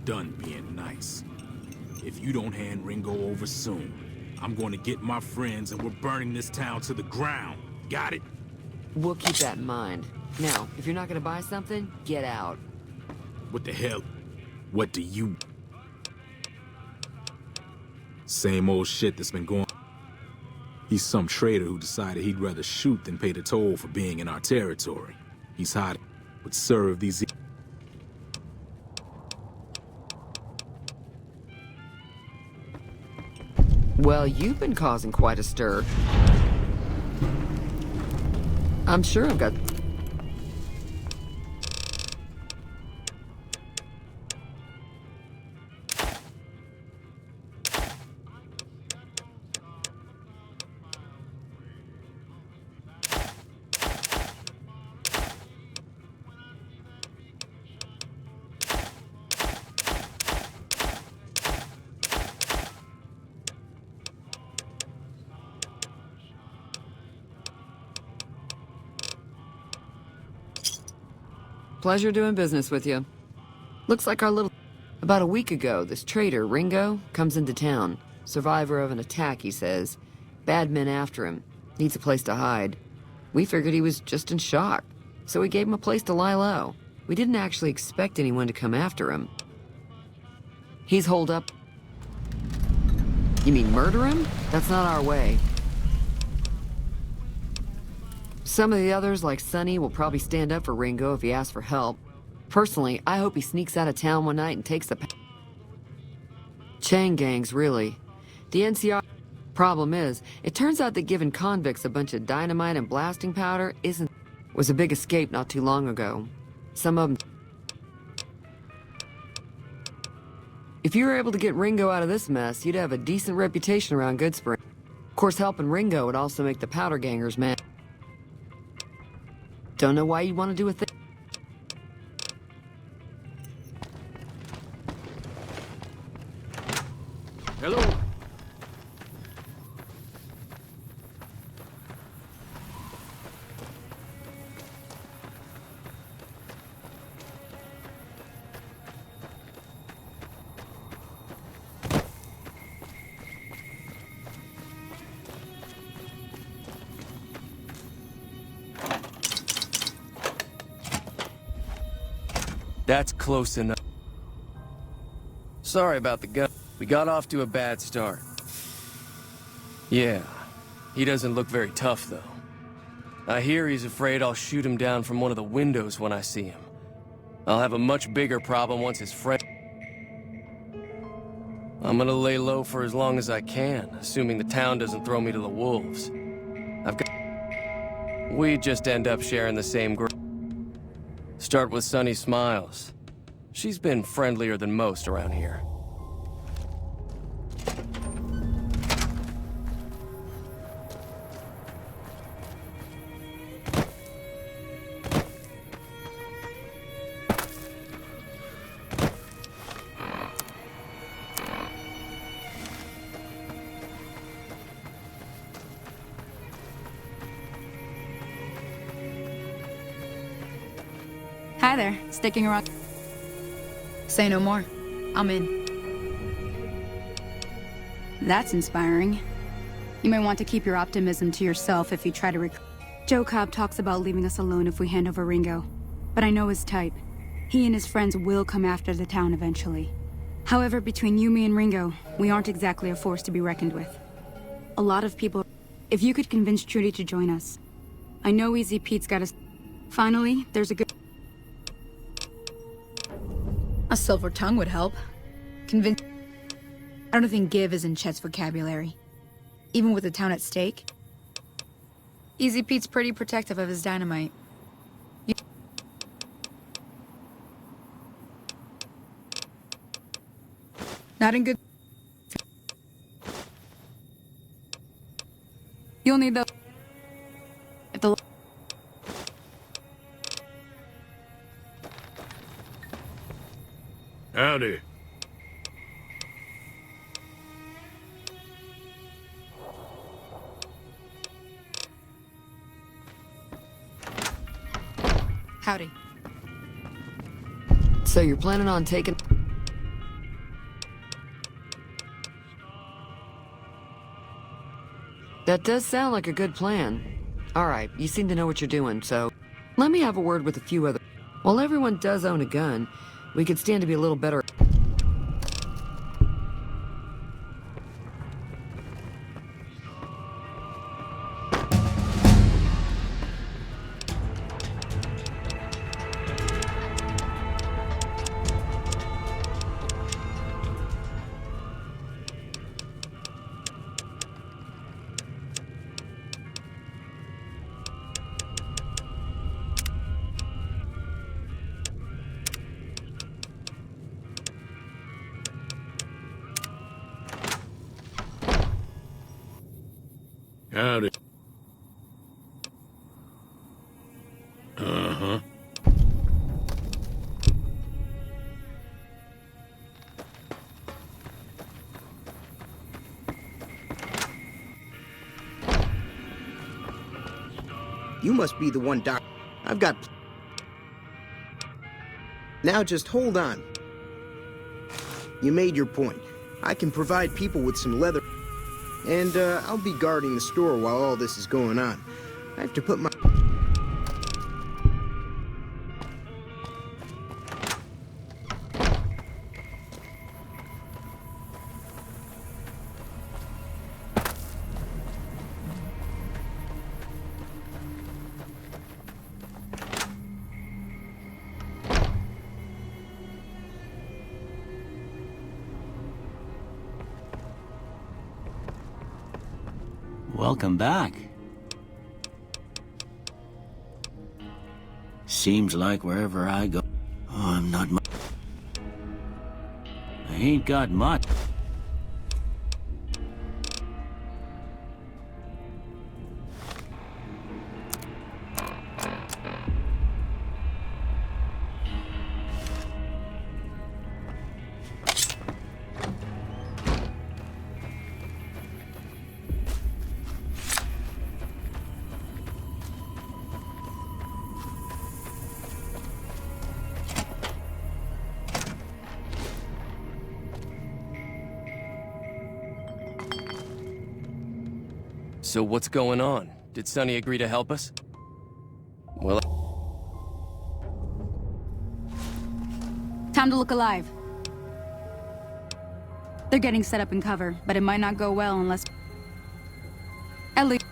done being nice. If you don't hand Ringo over soon, I'm going to get my friends and we're burning this town to the ground. Got it? We'll keep that in mind. Now, if you're not gonna buy something, get out. What the hell? What do you... Same old shit that's been going... He's some traitor who decided he'd rather shoot than pay the toll for being in our territory. He's hot, would serve these... Well, you've been causing quite a stir. I'm sure I've got... Pleasure doing business with you. Looks like our little... About a week ago, this traitor, Ringo, comes into town. Survivor of an attack, he says. Bad men after him. Needs a place to hide. We figured he was just in shock, so we gave him a place to lie low. We didn't actually expect anyone to come after him. He's holed up. You mean murder him? That's not our way. Some of the others, like Sonny, will probably stand up for Ringo if he asks for help. Personally, I hope he sneaks out of town one night and takes the... Chain gangs, really. The NCR... Problem is, it turns out that giving convicts a bunch of dynamite and blasting powder was a big escape not too long ago. Some of them... If you were able to get Ringo out of this mess, you'd have a decent reputation around Goodspring. Of course, helping Ringo would also make the powder gangers mad. Don't know why you'd want to do a thing. Hello? That's close enough. Sorry about the gun. We got off to a bad start. Yeah, he doesn't look very tough, though. I hear he's afraid I'll shoot him down from one of the windows when I see him. I'll have a much bigger problem once his friend... I'm gonna lay low for as long as I can, assuming the town doesn't throw me to the wolves. We just end up sharing the same group. Start with Sunny Smiles. She's been friendlier than most around here. Hi there, sticking around. Say no more. I'm in. That's inspiring. You may want to keep your optimism to yourself if you try to Joe Cobb talks about leaving us alone if we hand over Ringo. But I know his type. He and his friends will come after the town eventually. However, between you, me, and Ringo, we aren't exactly a force to be reckoned with. A lot of people... If you could convince Trudy to join us. I know Easy Pete's got us... Finally, there's a good... A silver tongue would help. Convince... I don't think give is in Chet's vocabulary. Even with the town at stake. Easy Pete's pretty protective of his dynamite. Not in good... You'll need the... If the... Howdy. Howdy. So you're planning on taking... That does sound like a good plan. Alright, you seem to know what you're doing, so let me have a word with a few other... While everyone does own a gun, we could stand to be a little better... Howdy. Uh-huh. You must be the one, Doc. I've got... Now just hold on. You made your point. I can provide people with some leather... And, I'll be guarding the store while all this is going on. I have to put my... Welcome back. Seems like wherever I go... Oh, I'm not much. I ain't got much. So what's going on? Did Sonny agree to help us? Well... Time to look alive. They're getting set up in cover, but it might not go well unless... At least...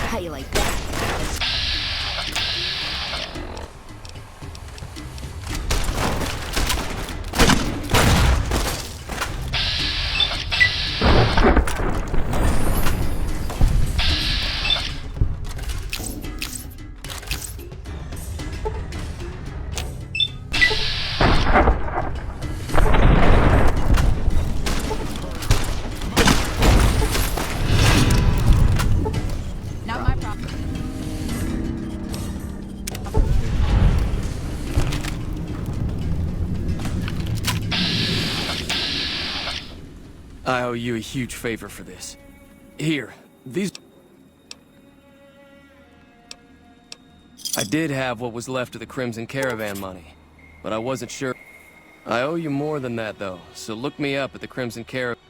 How you like that? Not my problem. I owe you a huge favor for this. Here, these... I did have what was left of the Crimson Caravan money, but I wasn't sure. I owe you more than that, though, so look me up at the Crimson Caravan.